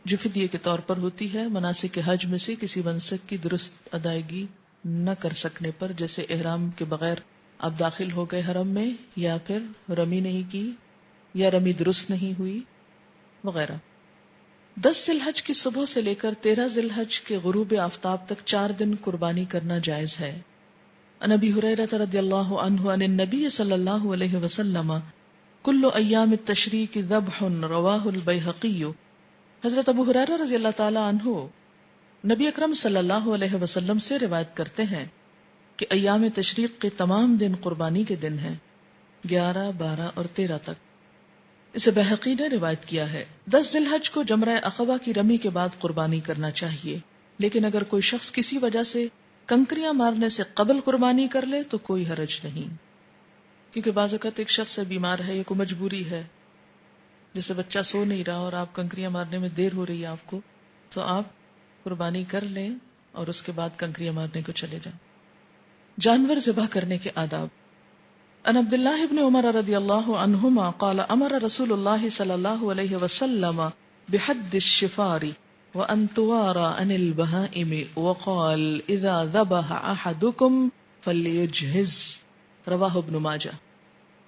Speaker 1: جو فدیے کے طور پر ہوتی ہے مناسک حج میں سے کسی منسک کی درست ادائیگی نہ کر سکنے پر، جیسے احرام کے بغیر آپ داخل ہو گئے حرم میں، یا پھر رمی نہیں کی، یا رمی درست نہیں ہوئی، وغیرہ۔ 10 ذی الحج کی صبح سے لے کر 13 ذی الحج کے غروب آفتاب تک 4 دن قربانی کرنا جائز ہے۔ عن ابی ہریرہ رضی اللہ عنہ عن النبی صلی اللہ علیہ وسلم کل ایام التشریق ذبح رواہ البیہقی۔ حضرت ابو ہریرہ رضی اللہ تعالی عنہ نبی اکرم صلی اللہ علیہ وسلم سے روایت کرتے ہیں کہ ایام تشریق کے تمام دن قربانی کے دن ہیں، 11، 12 اور 13 تک۔ اسے بیہقی نے روایت کیا ہے۔ 10 ذی الحج کو جمرہ عقبہ کی رمی کے بعد قربانی کرنا چاہیے، لیکن اگر کوئی شخص کسی وجہ سے کنکریاں مارنے سے قبل قربانی کر لے تو کوئی حرج نہیں، کیونکہ بعض اوقات ایک شخص بیمار ہے یا کوئی مجبوری ہے، جیسے بچہ سو نہیں رہا اور آپ کنکریاں مارنے میں دیر ہو رہی ہے آپ کو، تو آپ قربانی کر لیں اور اس کے بعد کنکریاں مارنے کو چلے جائیں۔ جانور ذبح کرنے کے آداب۔ ان عبد اللہ ابن عمر رضی اللہ عنہما قال امر رسول اللہ صلی اللہ علیہ وسلم بحد الشفار وان توارى عن البهائم وقال اذا ذبح احدكم فليجهز، رواہ ابن ماجہ۔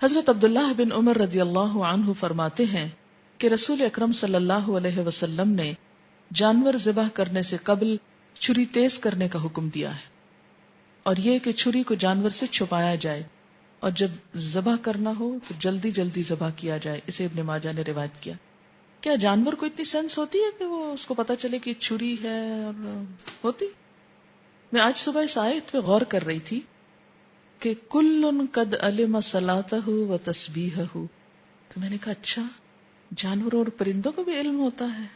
Speaker 1: حضرت عبداللہ بن عمر رضی اللہ عنہ فرماتے ہیں کہ رسول اکرم صلی اللہ علیہ وسلم نے جانور ذبح کرنے سے قبل چھری تیز کرنے کا حکم دیا ہے، اور یہ کہ چھری کو جانور سے چھپایا جائے، اور جب ذبح کرنا ہو تو جلدی جلدی ذبح کیا جائے۔ اسے ابن ماجہ نے روایت کیا۔ کیا جانور کو اتنی سینس ہوتی ہے کہ وہ اس کو پتا چلے کہ چھری ہے؟ اور ہوتی؟ میں آج صبح اس آیت پہ غور کر رہی تھی کہ کل قد علم صلاتہ و تسبیحہ، تو میں نے کہا اچھا جانوروں اور پرندوں کو بھی علم ہوتا ہے؟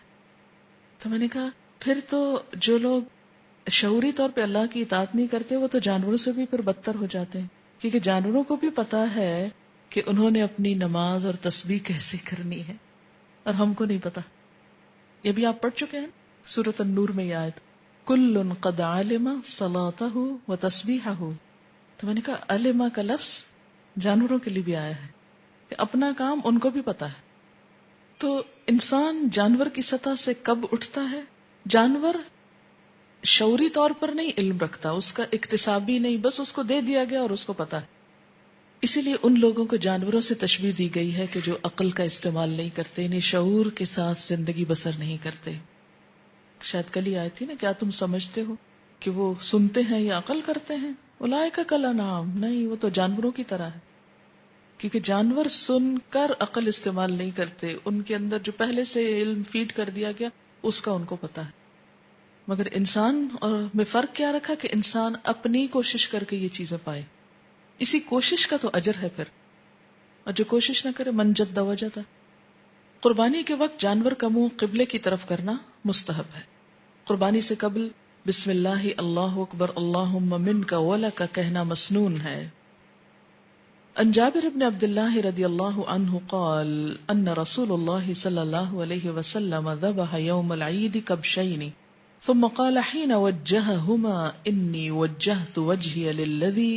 Speaker 1: تو میں نے کہا پھر تو جو لوگ شعوری طور پہ اللہ کی اطاعت نہیں کرتے وہ تو جانوروں سے بھی پھر بدتر ہو جاتے ہیں، کیونکہ جانوروں کو بھی پتا ہے کہ انہوں نے اپنی نماز اور تسبیح کیسے کرنی ہے، اور ہم کو نہیں پتا۔ یہ بھی آپ پڑھ چکے ہیں سورۃ النور میں یہ آیت، کل قد علم صلاتہ و تسبیحہ۔ تو میں نے کہا علم کا لفظ جانوروں کے لیے بھی آیا ہے کہ اپنا کام ان کو بھی پتا ہے۔ تو انسان جانور کی سطح سے کب اٹھتا ہے؟ جانور شعوری طور پر نہیں علم رکھتا، اس کا اکتسابی نہیں، بس اس کو دے دیا گیا اور اس کو پتا ہے۔ اسی لیے ان لوگوں کو جانوروں سے تشبیہ دی گئی ہے کہ جو عقل کا استعمال نہیں کرتے، یعنی شعور کے ساتھ زندگی بسر نہیں کرتے۔ شاید کل ہی آئی تھی نا، کیا تم سمجھتے ہو کہ وہ سنتے ہیں یا عقل کرتے ہیں؟ اولئک کالانعام، نہیں، وہ تو جانوروں کی طرح ہے، کیونکہ جانور سن کر عقل استعمال نہیں کرتے، ان کے اندر جو پہلے سے علم فیڈ کر دیا گیا اس کا ان کو پتا ہے۔ مگر انسان اور میں فرق کیا رکھا کہ انسان اپنی کوشش کر کے یہ چیزیں پائے، اسی کوشش کا تو اجر ہے پھر، اور جو کوشش نہ کرے من جد وجد۔ قربانی کے وقت جانور کا منہ قبلے کی طرف کرنا مستحب ہے۔ قربانی سے قبل بسم اللہ اللہ اکبر اللہم منک ولک کہنا مسنون ہے۔ عن جابر بن عبد اللہ رضی اللہ عنہ قال ان رسول اللہ صلی اللہ علیہ وسلم ذبح یوم العید کبشین ثم قال حين وجههما انی وجهت وجهي للذی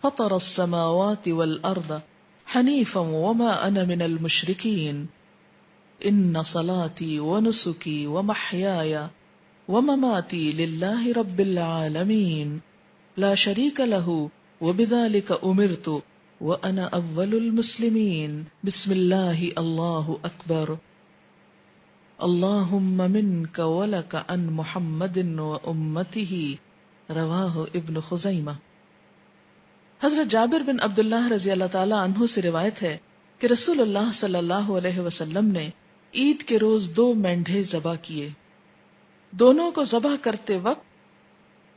Speaker 1: فطر السماوات والارض حنیفا وما انا من المشرکین ان صلاتي ونسكي ومحياي ومماتي لله رب العالمين لا شريك له وبذلك امرت وانا اول المسلمين بسم الله الله اکبر اللهم منك ولك عن محمد وامته رواہ ابن خزیمہ۔ حضرت جابر بن عبداللہ رضی اللہ تعالی عنہ سے روایت ہے کہ رسول اللہ صلی اللہ علیہ وسلم نے عید کے روز 2 مینڈھے ذبح کیے۔ دونوں کو ذبح کرتے وقت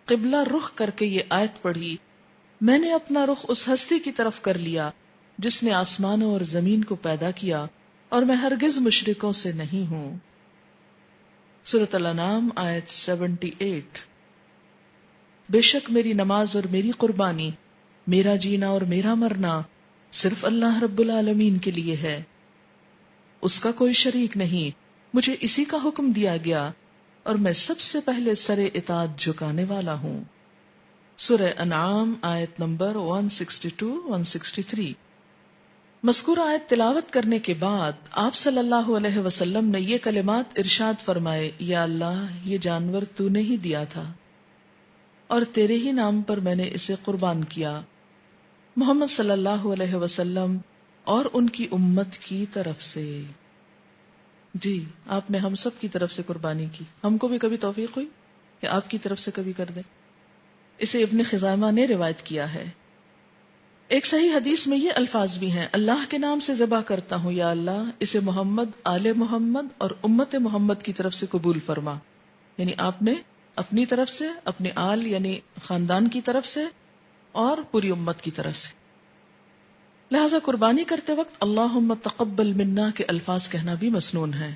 Speaker 1: قبلہ رخ کر کے یہ آیت پڑھی، میں نے اپنا رخ اس ہستی کی طرف کر لیا جس نے آسمانوں اور زمین کو پیدا کیا، اور میں ہرگز مشرکوں سے نہیں ہوں۔ سورۃ الانعام آیت 78۔ بے شک میری نماز اور میری قربانی، میرا جینا اور میرا مرنا صرف اللہ رب العالمین کے لیے ہے، اس کا کوئی شریک نہیں، مجھے اسی کا حکم دیا گیا اور میں سب سے پہلے سر اطاعت جھکانے والا ہوں۔ سورہ انعام آیت نمبر 162-163۔ مذکورہ آیت تلاوت کرنے کے بعد آپ صلی اللہ علیہ وسلم نے یہ کلمات ارشاد فرمائے، یا اللہ یہ جانور تو نے ہی دیا تھا اور تیرے ہی نام پر میں نے اسے قربان کیا، محمد صلی اللہ علیہ وسلم اور ان کی امت کی طرف سے۔ جی آپ نے ہم سب کی طرف سے قربانی کی، ہم کو بھی کبھی توفیق ہوئی کہ آپ کی طرف سے کبھی کر دیں. اسے ابن خزیمہ نے روایت کیا ہے. ایک صحیح حدیث میں یہ الفاظ بھی ہیں، اللہ کے نام سے ذبح کرتا ہوں یا اللہ، اسے محمد، آل محمد اور امت محمد کی طرف سے قبول فرما. یعنی آپ نے اپنی طرف سے، اپنے آل یعنی خاندان کی طرف سے اور پوری امت کی طرف سے. لہذا قربانی کرتے وقت اللہم تقبل منا کے الفاظ کہنا بھی مسنون ہے.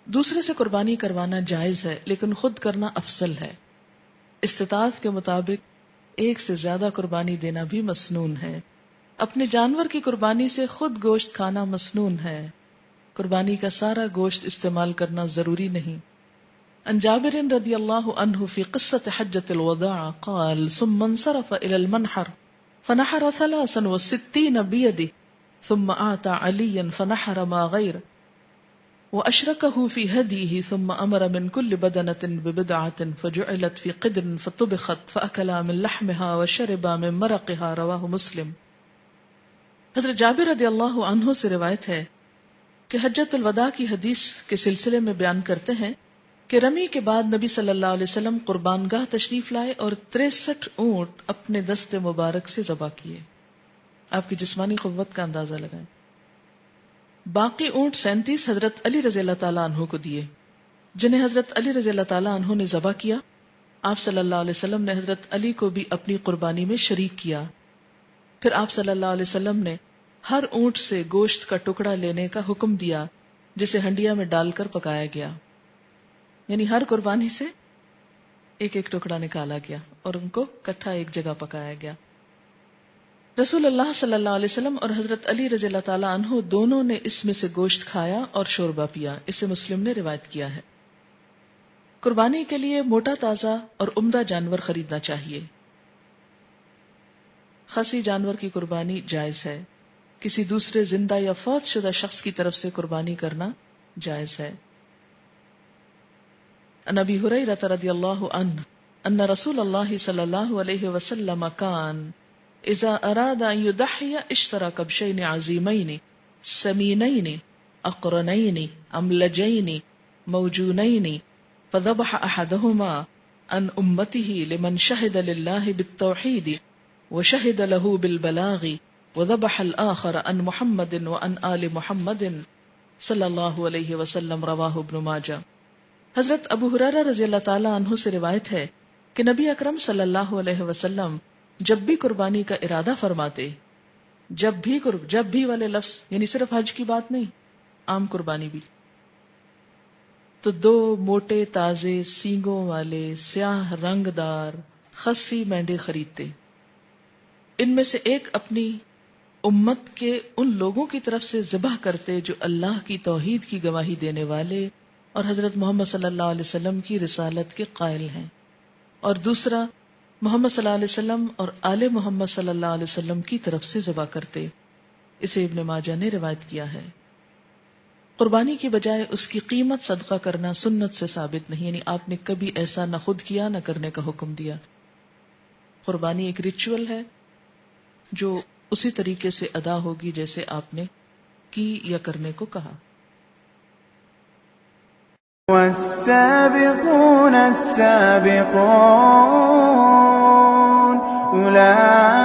Speaker 1: دوسرے سے قربانی کروانا جائز ہے لیکن خود کرنا افضل ہے. استطاعت کے مطابق ایک سے زیادہ قربانی دینا بھی مسنون ہے. اپنے جانور کی قربانی سے خود گوشت کھانا مسنون ہے. قربانی کا سارا گوشت استعمال کرنا ضروری نہیں. عن جابر رضی اللہ عنہ فی قصة حجۃ الوداع قال ثم انصرف الى المنحر فنحر 63 بيده ثم اعطى عليا فنحر ما غير واشركه في هديه ثم امر من كل بدنة ببدعة فجعلت في قدر فطبخت فاكلا من لحمها وشربا من مرقها. رواه مسلم. حضرت جابر رضی اللہ عنہ سے روایت ہے کہ حجۃ الوداع کی حدیث کے سلسلے میں بیان کرتے ہیں کہ رمی کے بعد نبی صلی اللہ علیہ وسلم قربان گاہ تشریف لائے اور 63 اونٹ اپنے دست مبارک سے ذبح کیے. آپ کی جسمانی قوت کا اندازہ لگائیں. باقی اونٹ 37 حضرت علی رضی اللہ تعالیٰ عنہ کو دیے، جنہیں حضرت علی رضی اللہ تعالیٰ عنہ نے ذبح کیا. آپ صلی اللہ علیہ وسلم نے حضرت علی کو بھی اپنی قربانی میں شریک کیا. پھر آپ صلی اللہ علیہ وسلم نے ہر اونٹ سے گوشت کا ٹکڑا لینے کا حکم دیا جسے ہنڈیا میں ڈال کر پکایا گیا. یعنی ہر قربانی سے ایک ایک ٹکڑا نکالا گیا اور ان کو کٹھا ایک جگہ پکایا گیا. رسول اللہ صلی اللہ علیہ وسلم اور حضرت علی رضی اللہ تعالیٰ عنہ دونوں نے اس میں سے گوشت کھایا اور شوربہ پیا. اسے مسلم نے روایت کیا ہے. قربانی کے لیے موٹا تازہ اور عمدہ جانور خریدنا چاہیے. خصی جانور کی قربانی جائز ہے. کسی دوسرے زندہ یا فوت شدہ شخص کی طرف سے قربانی کرنا جائز ہے. عن ابی ہریرہ رضی اللہ عنہ ان رسول اللہ صلی اللہ علیہ وسلم کان اذا اراد ان يضحي اشترى كبشين عظيمين سمينين اقرنين املجين موجونين فذبح احدهما عن امته لمن شهد لله بالتوحيد وشهد له بالبلاغ وذبح الاخر عن محمد وعن آل محمد صلی اللہ علیہ وسلم. رواہ ابن ماجہ. حضرت ابو ہریرہ رضی اللہ تعالیٰ عنہ سے روایت ہے کہ نبی اکرم صلی اللہ علیہ وسلم جب بھی قربانی کا ارادہ فرماتے، جب بھی والے لفظ یعنی صرف حج کی بات نہیں، عام قربانی بھی، تو 2 موٹے تازے سینگوں والے سیاہ رنگ دار خصی مینڈے خریدتے. ان میں سے ایک اپنی امت کے ان لوگوں کی طرف سے ذبح کرتے جو اللہ کی توحید کی گواہی دینے والے اور حضرت محمد صلی اللہ علیہ وسلم کی رسالت کے قائل ہیں، اور دوسرا محمد صلی اللہ علیہ وسلم اور آل محمد صلی اللہ علیہ وسلم کی طرف سے ذبح کرتے. اسے ابن ماجہ نے روایت کیا ہے. قربانی کی بجائے اس کی قیمت صدقہ کرنا سنت سے ثابت نہیں، یعنی آپ نے کبھی ایسا نہ خود کیا نہ کرنے کا حکم دیا. قربانی ایک ریچول ہے جو اسی طریقے سے ادا ہوگی جیسے آپ نے کی یا کرنے کو کہا.
Speaker 2: والسابقون السابقون أولئك